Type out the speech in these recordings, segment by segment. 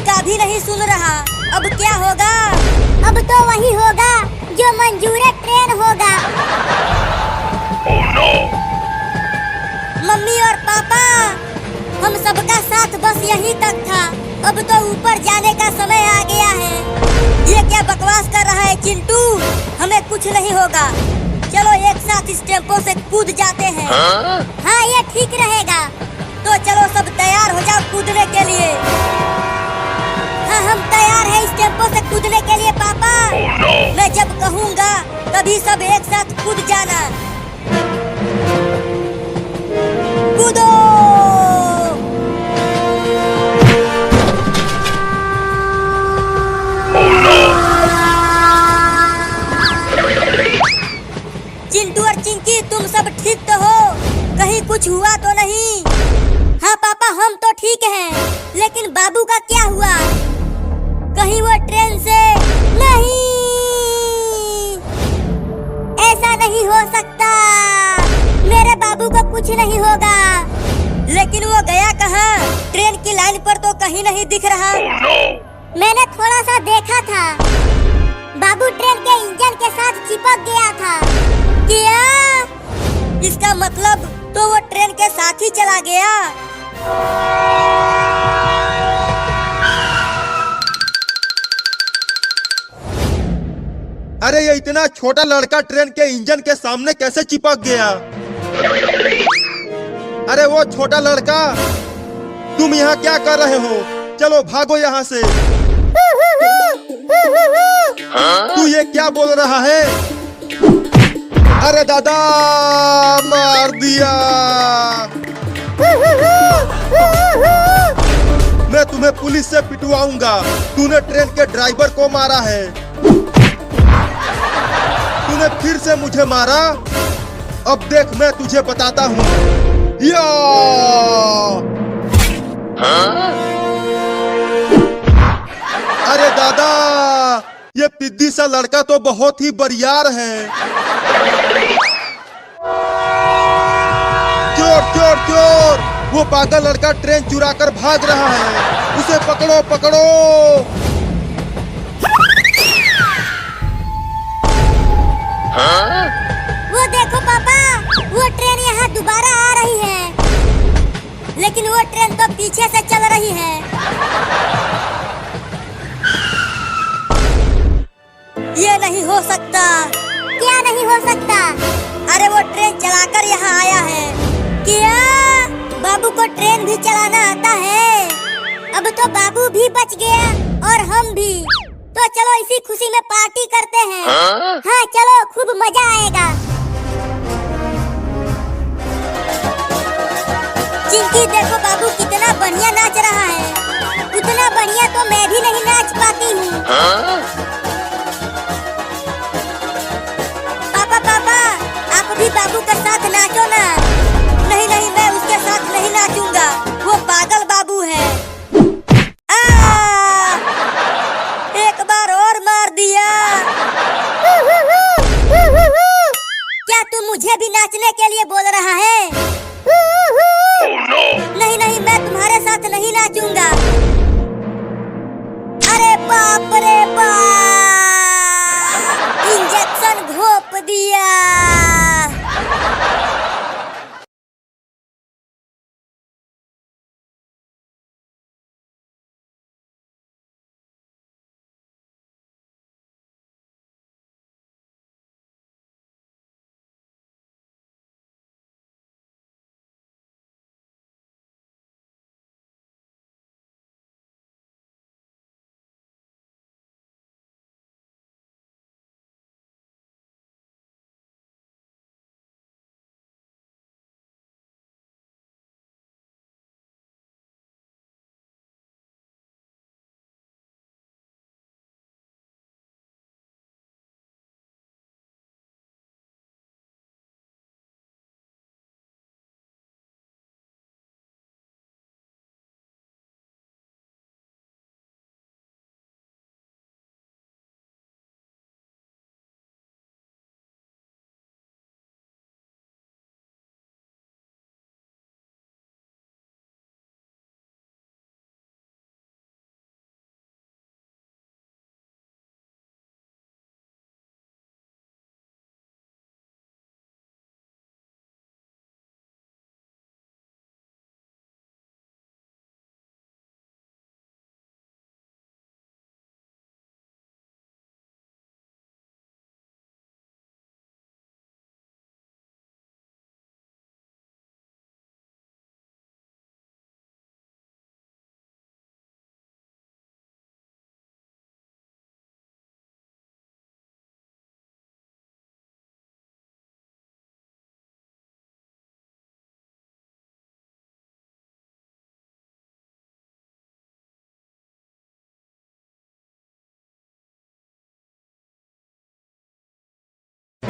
का भी नहीं सुन रहा। अब क्या होगा? अब तो वही होगा जो मंजूर ट्रेन होगा। Oh no! मम्मी और पापा, हम सबका साथ बस यहीं तक था। अब तो ऊपर जाने का समय आ गया है। ये क्या बकवास कर रहा है चिंटू? हमें कुछ नहीं होगा। चलो एक साथ इस टेम्पो से कूद जाते हैं। हाँ, ये ठीक रहेगा। तो चलो सब तैयार हो जाओ कूदने के लिए। हाँ, हम तैयार हैं इस टेम्पो से कूदने के लिए पापा। Oh no! मैं जब कहूँगा तभी सब एक साथ कूद जाना। कूदो! Oh no! चिंटू और चिंकी, तुम सब ठीक तो हो? कहीं कुछ हुआ तो नहीं? हाँ पापा, हम तो ठीक हैं, लेकिन बाबू का क्या हुआ? कहीं वो ट्रेन से नहीं? ऐसा नहीं हो सकता। मेरे बाबू को कुछ नहीं होगा। लेकिन वो गया कहाँ? ट्रेन की लाइन पर तो कहीं नहीं दिख रहा। Oh no! मैंने थोड़ा सा देखा था, बाबू ट्रेन के इंजन के साथ चिपक गया था। क्या? इसका मतलब तो वो ट्रेन के साथ ही चला गया। अरे ये इतना छोटा लड़का ट्रेन के इंजन के सामने कैसे चिपक गया? अरे वो छोटा लड़का, तुम यहाँ क्या कर रहे हो? चलो भागो यहाँ से। तू ये क्या बोल रहा है? अरे दादा, मार दिया। मैं तुम्हें पुलिस से पिटवाऊंगा। तूने ट्रेन के ड्राइवर को मारा है। तूने फिर से मुझे मारा। अब देख मैं तुझे बताता हूँ। या! अरे दादा, ये पिद्दी सा लड़का तो बहुत ही बरियार है। चोर चोर चोर! वो पागल लड़का ट्रेन चुरा कर भाग रहा है। उसे पकड़ो पकड़ो। वो देखो पापा, वो ट्रेन यहाँ दोबारा आ रही है। लेकिन वो ट्रेन तो पीछे से चल रही है। ये नहीं हो सकता। क्या नहीं हो सकता? अरे वो ट्रेन चलाकर यहाँ आया है। क्या? बाबू को ट्रेन भी चलाना आता है? अब तो बाबू भी बच गया और हम भी। तो चलो इसी खुशी में पार्टी करते हैं। हाँ चलो, खूब मजा आएगा। चिंकी देखो, बाबू कितना बढ़िया नाच रहा है। उतना बढ़िया तो मैं भी नहीं नाच पाती हूँ। पापा पापा, आप भी बाबू के साथ नाचो ना। नहीं नहीं, मैं उसके साथ नहीं नाचूंगा। वो पागल बाबू है। एक बार और मार दिया। क्या तू मुझे भी नाचने के लिए बोल रहा है? Oh no! नहीं नहीं, मैं तुम्हारे साथ नहीं नाचूंगा। अरे बाप रे बाप! इंजेक्शन घोप दिया।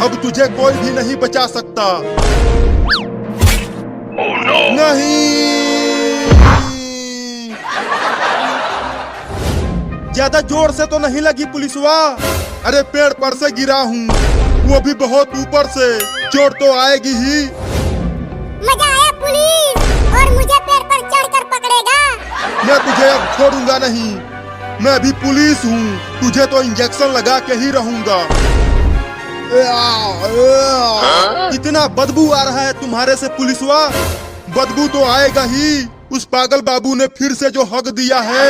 अब तुझे कोई भी नहीं बचा सकता। Oh no! नहीं, ज्यादा जोर से तो नहीं लगी पुलिसवा। अरे पेड़ पर से गिरा हूँ, वो भी बहुत ऊपर से, चोट तो आएगी ही। मजा आया पुलिस, और मुझे पेड़ पर चढ़कर पकड़ेगा। मैं तुझे अब छोड़ूंगा नहीं, मैं भी पुलिस हूँ, तुझे तो इंजेक्शन लगा के ही रहूंगा। कितना बदबू आ रहा है तुम्हारे से पुलिसवा। बदबू तो आएगा ही, उस पागल बाबू ने फिर से जो हक दिया है।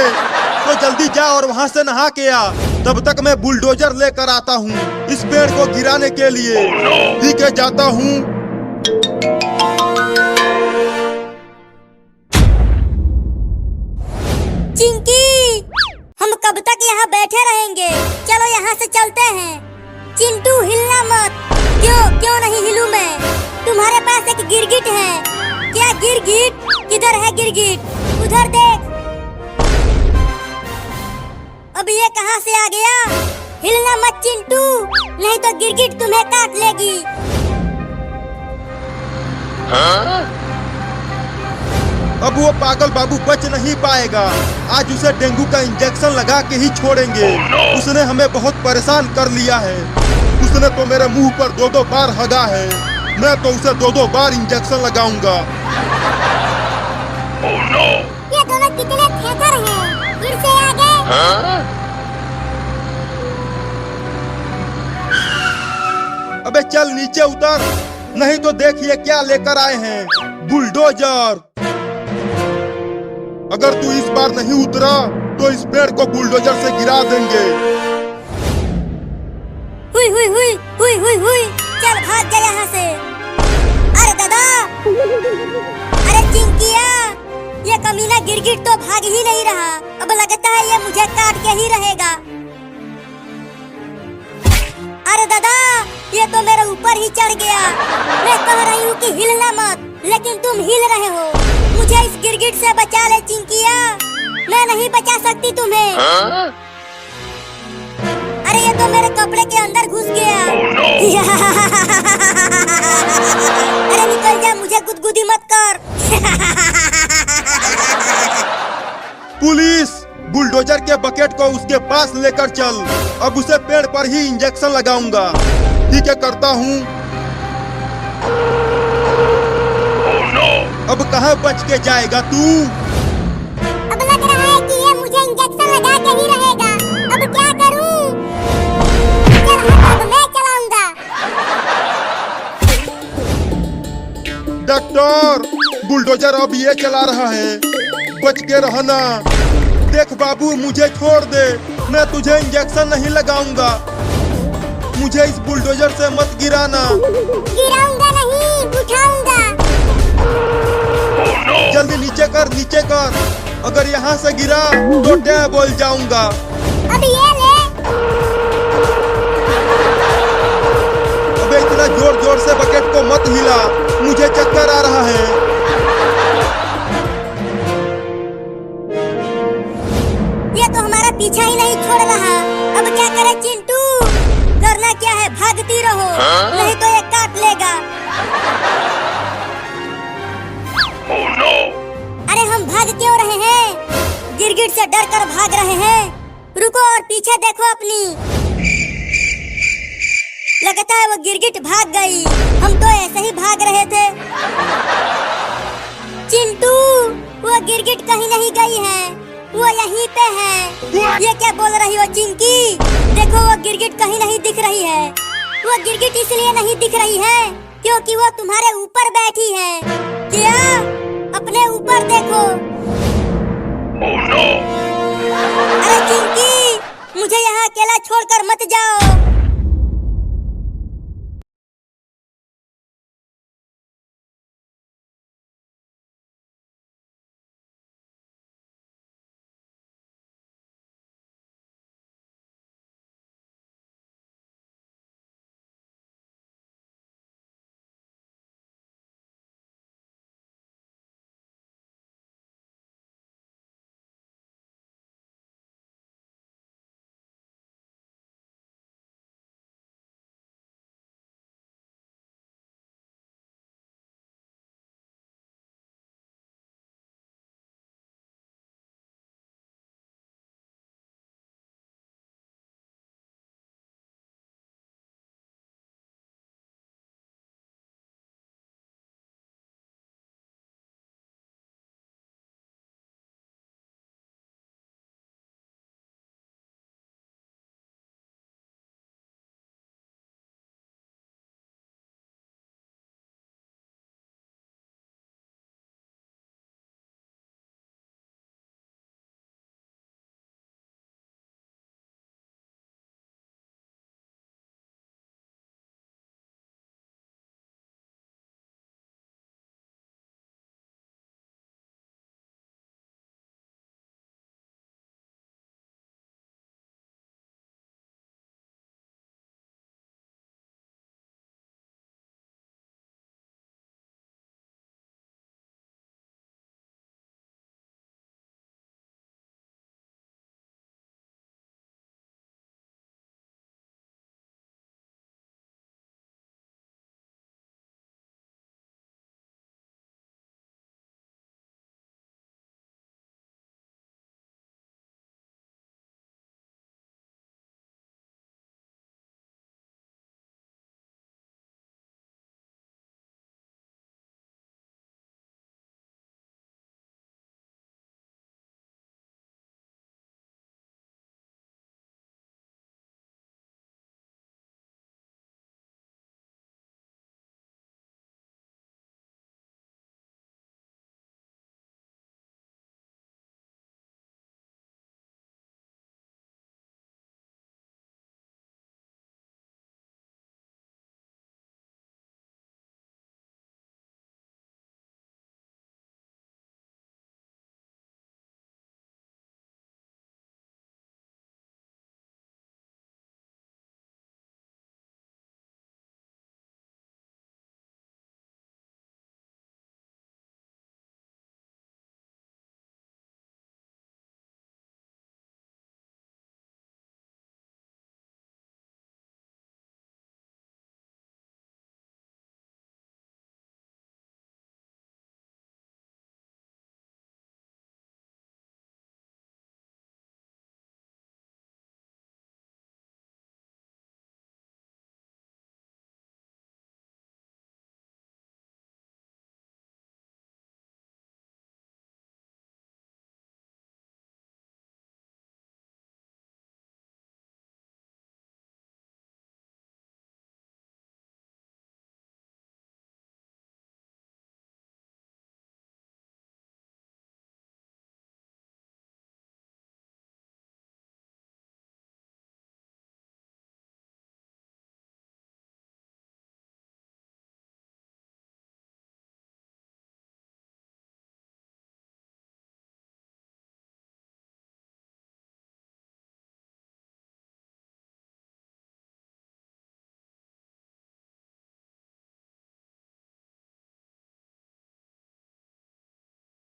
तो जल्दी जा और वहाँ से नहा के आ, तब तक मैं बुलडोजर लेकर आता हूँ इस पेड़ को गिराने के लिए। ठीक है, जाता हूँ। चिंकी, हम कब तक यहाँ बैठे रहेंगे? चलो यहाँ से चलते हैं। चिंटू, हिलना मत। क्यों नहीं हिलूं मैं? तुम्हारे पास एक गिरगिट है। क्या गिरगिट? किधर है गिरगिट? उधर देख। अब ये कहाँ से आ गया? हिलना मत चिंटू, नहीं तो गिरगिट तुम्हें काट लेगी। अब वो पागल बाबू बच नहीं पाएगा। आज उसे डेंगू का इंजेक्शन लगा के ही छोड़ेंगे। उसने हमें बहुत परेशान कर लिया है। उसने तो मेरे मुंह पर 2-2 बार हगा है। मैं तो उसे 2-2 बार इंजेक्शन लगाऊंगा। Oh no! ये दोनों कितने थेथर हैं, फिर से आ गए। अबे चल नीचे उतर, नहीं तो देखिए क्या लेकर आए हैं, बुलडोजर। अगर तू इस बार नहीं उतरा तो इस पेड़ को बुलडोजर से गिरा देंगे। हुई हुई हुई हुई हुई हुई, चल भाग जा यहाँ से। अरे दादा, अरे चिंकिया, ये कमीना गिरगिट तो भाग ही नहीं रहा। अब लगता है ये मुझे काट के ही रहेगा। अरे दादा, ये तो मेरे ऊपर ही चढ़ गया। मैं कह रही हूँ कि हिलना मत, लेकिन तुम हिल रहे हो। मुझे इस गिरगिट से बचा ले चिंकिया, मैं नहीं बचा सकती तुम्हें। अरे ये तो मेरे कपड़े के अंदर घुस गया। अरे निकल जा, मुझे गुदगुदी मत कर। पुलिस, बुलडोजर के बकेट को उसके पास लेकर चल। अब उसे पेड़ पर ही इंजेक्शन लगाऊंगा। ठीक है, करता हूँ। अब कहाँ बच के जाएगा तू? अब लग रहा है कि ये मुझे इंजेक्शन लगा के ही रहेगा। अब क्या करूं? चल, अब मैं चलाऊंगा। डॉक्टर, बुलडोजर अब ये चला रहा है, बच के रहना। देख बाबू, मुझे छोड़ दे, मैं तुझे इंजेक्शन नहीं लगाऊंगा। मुझे इस बुलडोजर से मत गिराना। गिराऊंगा नहीं, उठाऊंगा। जल्दी नीचे कर, नीचे कर। अगर यहाँ से गिरा तो डे बोल जाऊंगा। अब ये ले। अबे इतना जोर जोर से बकेट को मत हिला, मुझे चक्कर आ रहा है। ये तो हमारा पीछा ही नहीं छोड़ रहा। अब क्या करे चिंटू? करना क्या है, भागती रहो, नहीं तो ये काट लेगा। Oh no! अरे हम भाग क्यों रहे हैं? गिरगिट से डर कर भाग रहे हैं। रुको और पीछे देखो अपनी। लगता है वो गिरगिट भाग गई। हम तो ऐसे ही भाग रहे थे। चिंटू, वो गिरगिट कहीं नहीं गई है, वो यहीं पे है। ये क्या बोल रही हो चिंकी? देखो वो गिरगिट कहीं नहीं दिख रही है। वो गिरगिट इसलिए नहीं दिख रही है क्योंकि वो तुम्हारे ऊपर बैठी है। क्या? अपने ऊपर देखो। Oh no! अरे चिंकी, मुझे यहाँ अकेला छोड़कर मत जाओ।